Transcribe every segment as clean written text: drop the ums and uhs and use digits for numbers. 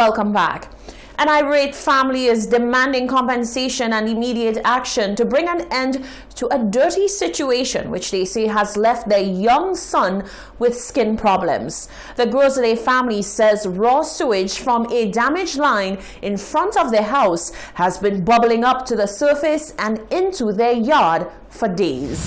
Welcome back. An irate family is demanding compensation and immediate action to bring an end to a dirty situation which they say has left their young son with skin problems. The Grosley family says raw sewage from a damaged line in front of their house has been bubbling up to the surface and into their yard for days.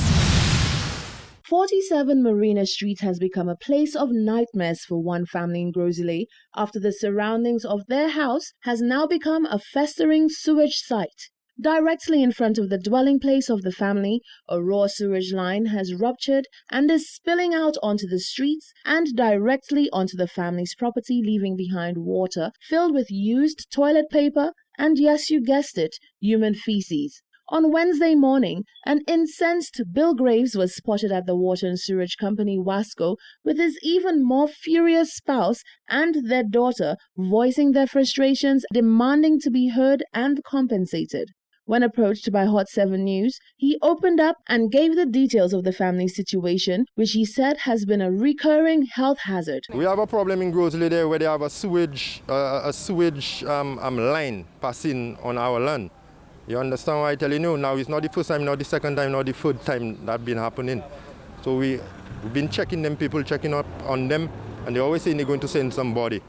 47 Marina Street has become a place of nightmares for one family in Grosley after the surroundings of their house has now become a festering sewage site. Directly in front of the dwelling place of the family, a raw sewage line has ruptured and is spilling out onto the streets and directly onto the family's property, leaving behind water filled with used toilet paper and, yes, you guessed it, human feces. On Wednesday morning, an incensed Bill Graves was spotted at the water and sewage company Wasco with his even more furious spouse and their daughter, voicing their frustrations, demanding to be heard and compensated. When approached by Hot 7 News, he opened up and gave the details of the family's situation, which he said has been a recurring health hazard. We have a problem in Grosley there where they have a sewage line passing on our land. You understand what I'm telling you? Now it's not the first time, not the second time, not the third time that's been happening. So we've been checking them, people checking up on them, and they always saying they're going to send somebody.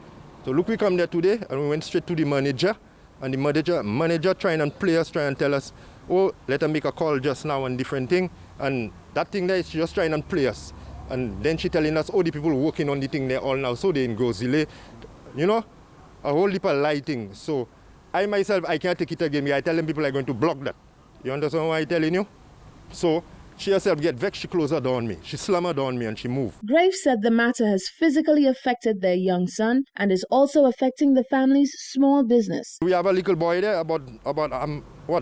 So look, we come there today and we went straight to the manager, and the manager trying and play us, trying and tell us, oh, let them make a call just now and different thing. And that thing there is just trying and play us. And then she telling us, oh, the people working on the thing there all now, so they in Grosley. You know, a whole heap of lighting. So I myself, I can't take it again. I tell them people are going to block that. You understand what I'm telling you? So she herself get vexed, she closed her door on me. She slammed her door on me and she moved. Graves said the matter has physically affected their young son and is also affecting the family's small business. We have a little boy there, about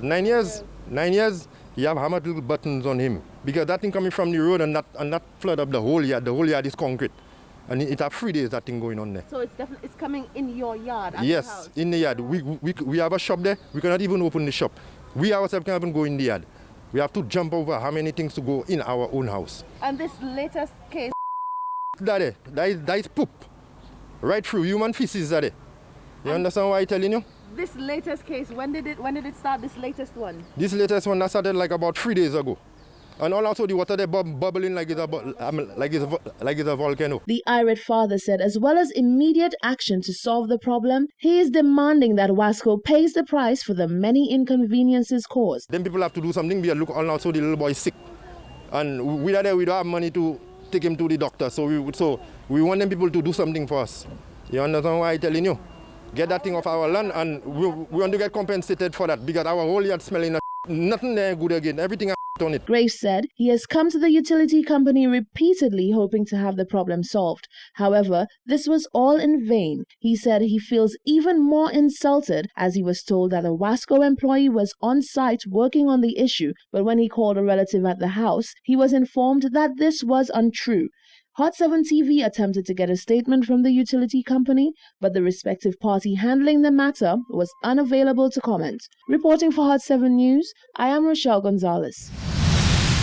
9 years? 9 years. He have hammered little buttons on him. Because that thing coming from the road and that flood up the whole yard. The whole yard is concrete. And it have 3 days that thing going on there. So it's coming in your yard? Yes, the house. In the yard. We have a shop there. We cannot even open the shop. We ourselves can't even go in the yard. We have to jump over how many things to go in our own house. And this latest case? That is poop. Right through human feces that. You understand what I'm telling you? This latest case, when did it start, this latest one? This latest one that started like about 3 days ago. And also the water there bubbling like it's a volcano. The irate father said as well as immediate action to solve the problem, he is demanding that Wasco pays the price for the many inconveniences caused. Then people have to do something because look, also the little boy is sick. And we don't have money to take him to the doctor. So we want them people to do something for us. You understand what I'm telling you? Get that thing off our land and we want to get compensated for that because our whole yard smelling nothing there good again. Everything on it. Graves said he has come to the utility company repeatedly hoping to have the problem solved. However, this was all in vain. He said he feels even more insulted as he was told that a Wasco employee was on site working on the issue, but when he called a relative at the house, he was informed that this was untrue. Hot 7 TV attempted to get a statement from the utility company, but the respective party handling the matter was unavailable to comment. Reporting for Hot 7 News, I am Rochelle Gonzalez.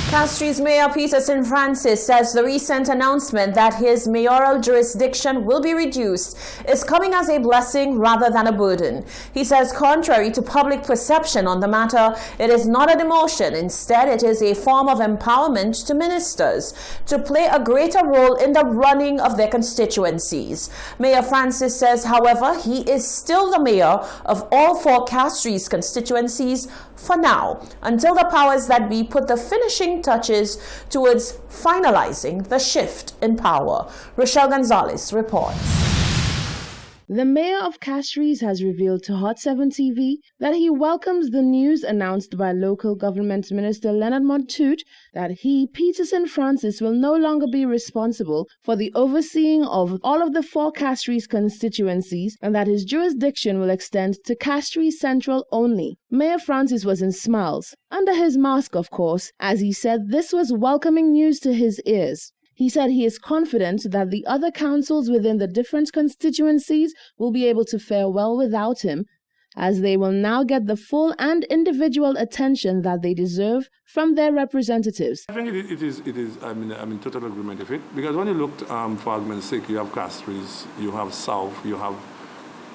Castries Mayor Peterson Francis says the recent announcement that his mayoral jurisdiction will be reduced is coming as a blessing rather than a burden. He says contrary to public perception on the matter, it is not a demotion. Instead, it is a form of empowerment to ministers to play a greater role in the running of their constituencies. Mayor Francis says, however, he is still the mayor of all 4 Castries constituencies for now, until the powers that be put the finishing touches towards finalizing the shift in power. Rochelle Gonzalez reports. The mayor of Castries has revealed to Hot 7 TV that he welcomes the news announced by local government minister Leonard Montoute that he, Peterson Francis, will no longer be responsible for the overseeing of all of the 4 Castries constituencies and that his jurisdiction will extend to Castries Central only. Mayor Francis was in smiles, under his mask of course, as he said this was welcoming news to his ears. He said he is confident that the other councils within the different constituencies will be able to fare well without him, as they will now get the full and individual attention that they deserve from their representatives. I think it is. I'm in total agreement with it, because when you looked, for argument's sake, you have Castries, you have South, you have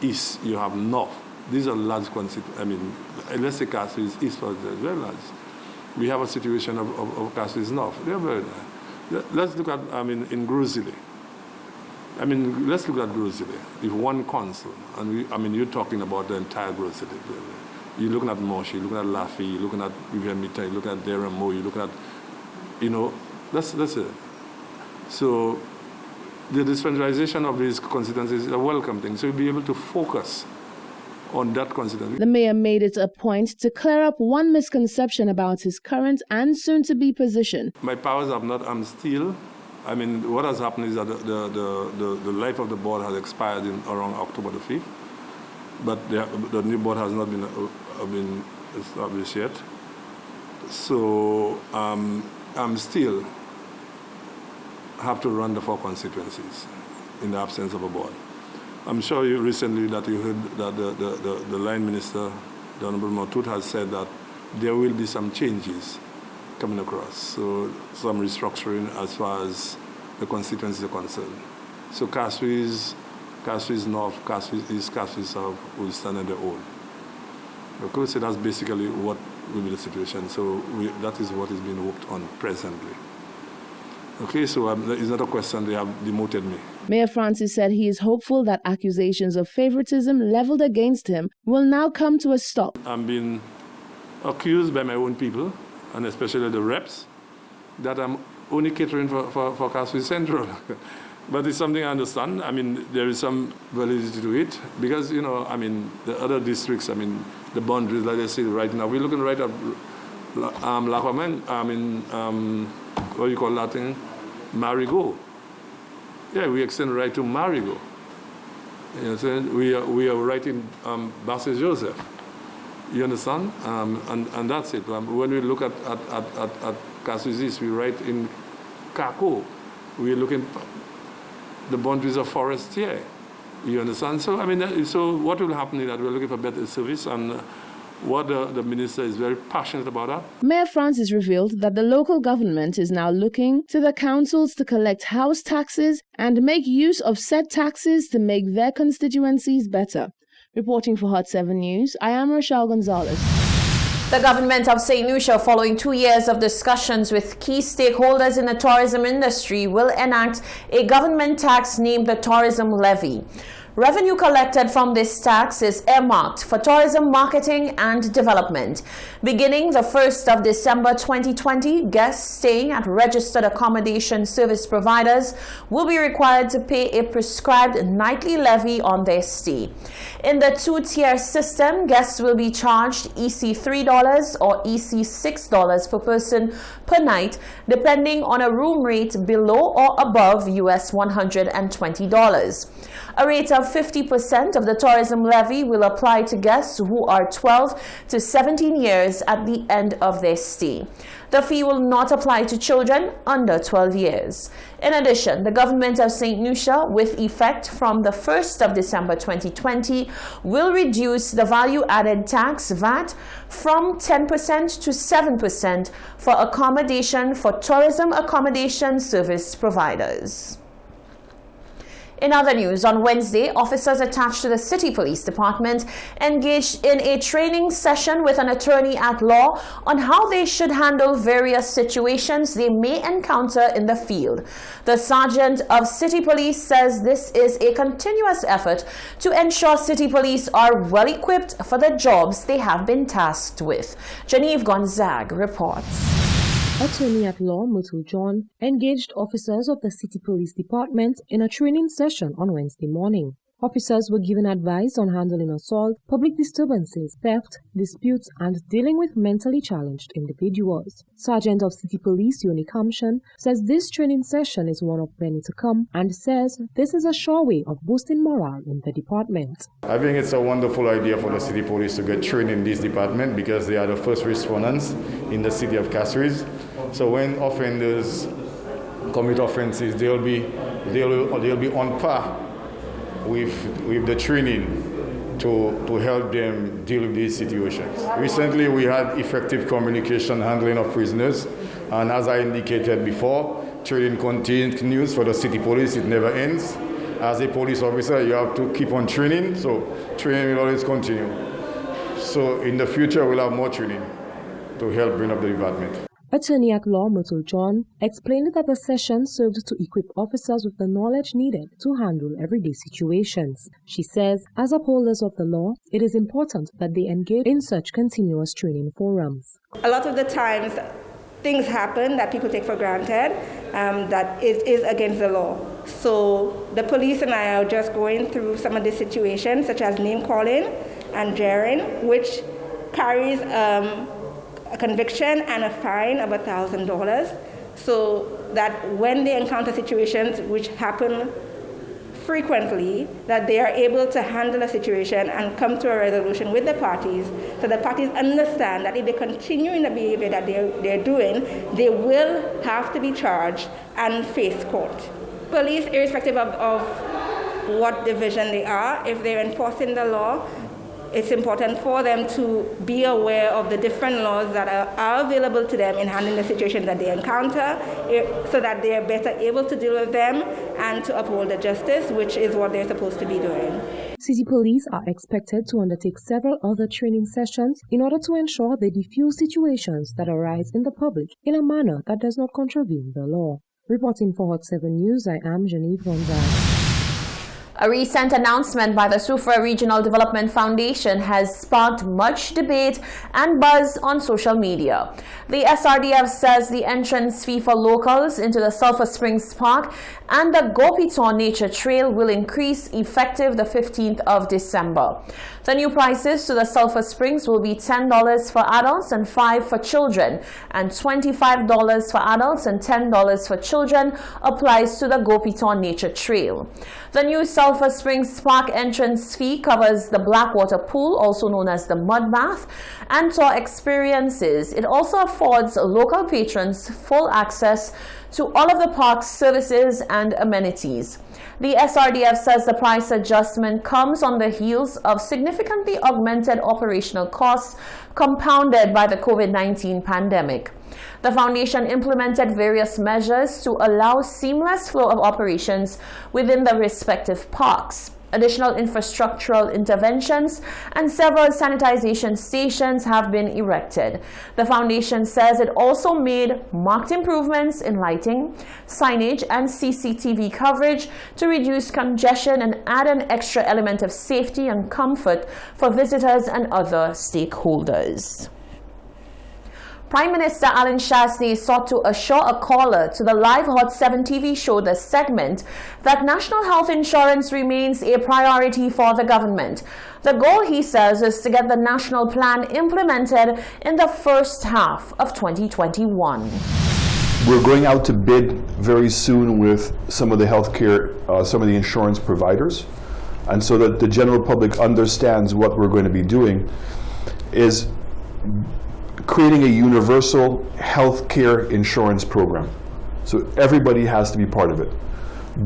east, you have north. These are large constituencies. I mean, let's say Castries East was very large. We have a situation of Castries North. They're very large. Let's look at, in Grosile. Let's look at Grosile. If one council, and you're talking about the entire Grosile. You're looking at Moshi, you're looking at Laffey, you're looking at Viviamita, you're looking at Deramo, you're looking at, that's it. So the decentralization of these constituencies is a welcome thing. So you'll be able to focus on that constituency. The mayor made it a point to clear up one misconception about his current and soon-to-be position. My powers have not, I'm still, what has happened is that the life of the board has expired around October the 5th, but the new board has not been established yet. So I'm still have to run the 4 constituencies in the absence of a board. I'm sure you recently that you heard that the line minister, the Honorable Mautut, has said that there will be some changes coming across, so some restructuring as far as the constituencies are concerned. So Castries North, Castries East, Castries South will stand on their own. Okay, so that's basically what will be the situation. So that is what is being worked on presently. Okay, so it's not a question, they have demoted me. Mayor Francis said he is hopeful that accusations of favoritism leveled against him will now come to a stop. I'm being accused by my own people, and especially the reps, that I'm only catering for Castries Central. But it's something I understand. There is some validity to it, because, the other districts, the boundaries, like I said, right now, we're looking right at what do you call that thing? Marigot. Yeah, we extend right to Marigot. We are right in Basse Joseph. You understand? And that's it. When we look at Castries East, we're right in Kako. We're looking the boundaries of Forestier. You understand? So, so what will happen is that we're looking for better service, and what the minister is very passionate about that. Mayor Francis revealed that the local government is now looking to the councils to collect house taxes and make use of said taxes to make their constituencies better. Reporting for Hot 7 News, I am Rochelle Gonzalez. The government of St. Lucia, following 2 years of discussions with key stakeholders in the tourism industry, will enact a government tax named the Tourism Levy. Revenue collected from this tax is earmarked for tourism marketing and development. Beginning the 1st of December 2020, guests staying at registered accommodation service providers will be required to pay a prescribed nightly levy on their stay. In the 2-tier system, guests will be charged EC $3 or EC $6 per person per night, depending on a room rate below or above US $120. A rate of 50% of the tourism levy will apply to guests who are 12 to 17 years at the end of their stay. The fee will not apply to children under 12 years. In addition, the government of St. Lucia, with effect from the 1st of December 2020, will reduce the value-added tax VAT from 10% to 7% for accommodation for tourism accommodation service providers. In other news, on Wednesday, officers attached to the City Police Department engaged in a training session with an attorney at law on how they should handle various situations they may encounter in the field. The Sergeant of City Police says this is a continuous effort to ensure City Police are well equipped for the jobs they have been tasked with. Genevieve Gonzague reports. Attorney at law Mutu John engaged officers of the City Police Department in a training session on Wednesday morning. Officers were given advice on handling assault, public disturbances, theft, disputes, and dealing with mentally challenged individuals. Sergeant of City Police Yoni Kamshan says this training session is one of many to come and says this is a sure way of boosting morale in the department. I think it's a wonderful idea for the City Police to get trained in this department because they are the first responders in the city of Castries. So when offenders commit offenses, they'll be on par with the training to help them deal with these situations. Recently, we had effective communication handling of prisoners, and as I indicated before, training continues for the City Police. It never ends, as a police officer, you have to keep on training, so training will always continue. So in the future, we'll have more training to help bring up the department. Attorney at Law Myrtle John explained that the session served to equip officers with the knowledge needed to handle everyday situations. She says, as upholders of the law, it is important that they engage in such continuous training forums. A lot of the times, things happen that people take for granted that is against the law. So the police and I are just going through some of the situations, such as name calling and jeering, which carries a conviction and a fine of $1,000, so that when they encounter situations which happen frequently, that they are able to handle a situation and come to a resolution with the parties, so the parties understand that if they continue in the behavior that they're doing, they will have to be charged and face court. Police, irrespective of what division they are, if they're enforcing the law, it's important for them to be aware of the different laws that are available to them in handling the situation that they encounter, so that they are better able to deal with them and to uphold the justice, which is what they're supposed to be doing. City police are expected to undertake several other training sessions in order to ensure they defuse situations that arise in the public in a manner that does not contravene the law. Reporting for Hot 7 News, I am Genevieve Gonzalez. A recent announcement by the Soufriere Regional Development Foundation has sparked much debate and buzz on social media. The SRDF says the entrance fee for locals into the Sulphur Springs Park and the Gopiton Nature Trail will increase effective the 15th of December. The new prices to the Sulphur Springs will be $10 for adults and $5 for children, and $25 for adults and $10 for children applies to the Gopiton Nature Trail. The new Sulphur Springs Park entrance fee covers the Blackwater Pool, also known as the Mud Bath, and tour experiences. It also affords local patrons full access to all of the park's services and amenities. The SRDF says the price adjustment comes on the heels of significantly augmented operational costs compounded by the COVID-19 pandemic. The foundation implemented various measures to allow seamless flow of operations within the respective parks. Additional infrastructural interventions and several sanitization stations have been erected. The foundation says it also made marked improvements in lighting, signage, and CCTV coverage to reduce congestion and add an extra element of safety and comfort for visitors and other stakeholders. Prime Minister Alan Chastanet sought to assure a caller to the live Hot 7 TV show The Segment that national health insurance remains a priority for the government. The goal, he says, is to get the national plan implemented in the first half of 2021. We're going out to bid very soon with some of the healthcare, some of the insurance providers, and so that the general public understands what we're going to be doing is creating a universal health care insurance program. So everybody has to be part of it.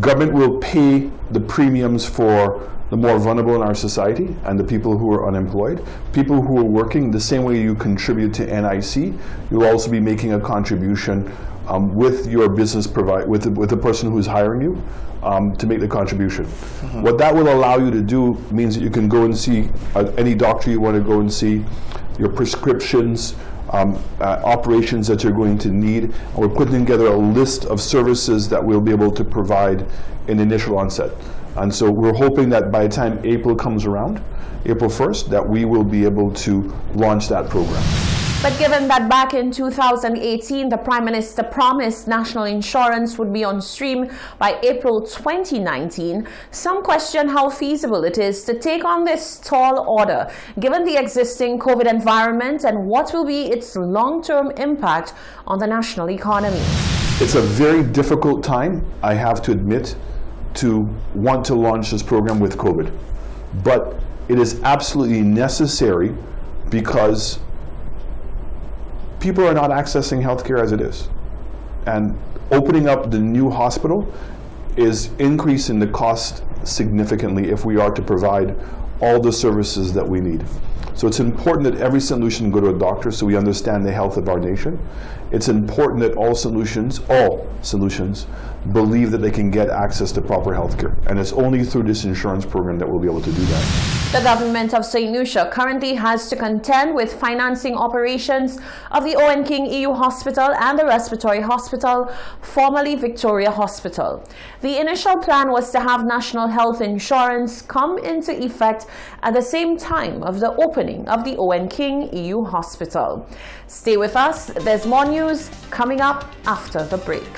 Government will pay the premiums for the more vulnerable in our society and the people who are unemployed. People who are working, the same way you contribute to NIC, you'll also be making a contribution with your business with the person who's hiring you to make the contribution. Mm-hmm. What that will allow you to do means that you can go and see any doctor you want to go and see, your prescriptions, operations that you're going to need. And we're putting together a list of services that we'll be able to provide in initial onset. And so we're hoping that by the time April comes around, April 1st, that we will be able to launch that program. But given that back in 2018, the Prime Minister promised national insurance would be on stream by April 2019, some question how feasible it is to take on this tall order, given the existing COVID environment, and what will be its long-term impact on the national economy. It's a very difficult time, I have to admit, to want to launch this program with COVID. But it is absolutely necessary because people are not accessing healthcare as it is. And opening up the new hospital is increasing the cost significantly if we are to provide all the services that we need. So it's important that every solution go to a doctor so we understand the health of our nation. It's important that all solutions believe that they can get access to proper health care. And it's only through this insurance program that we'll be able to do that. The government of St. Lucia currently has to contend with financing operations of the Owen King EU Hospital and the Respiratory Hospital, formerly Victoria Hospital. The initial plan was to have national health insurance come into effect at the same time of the opening of the Owen King EU Hospital. Stay with us. There's more news coming up after the break.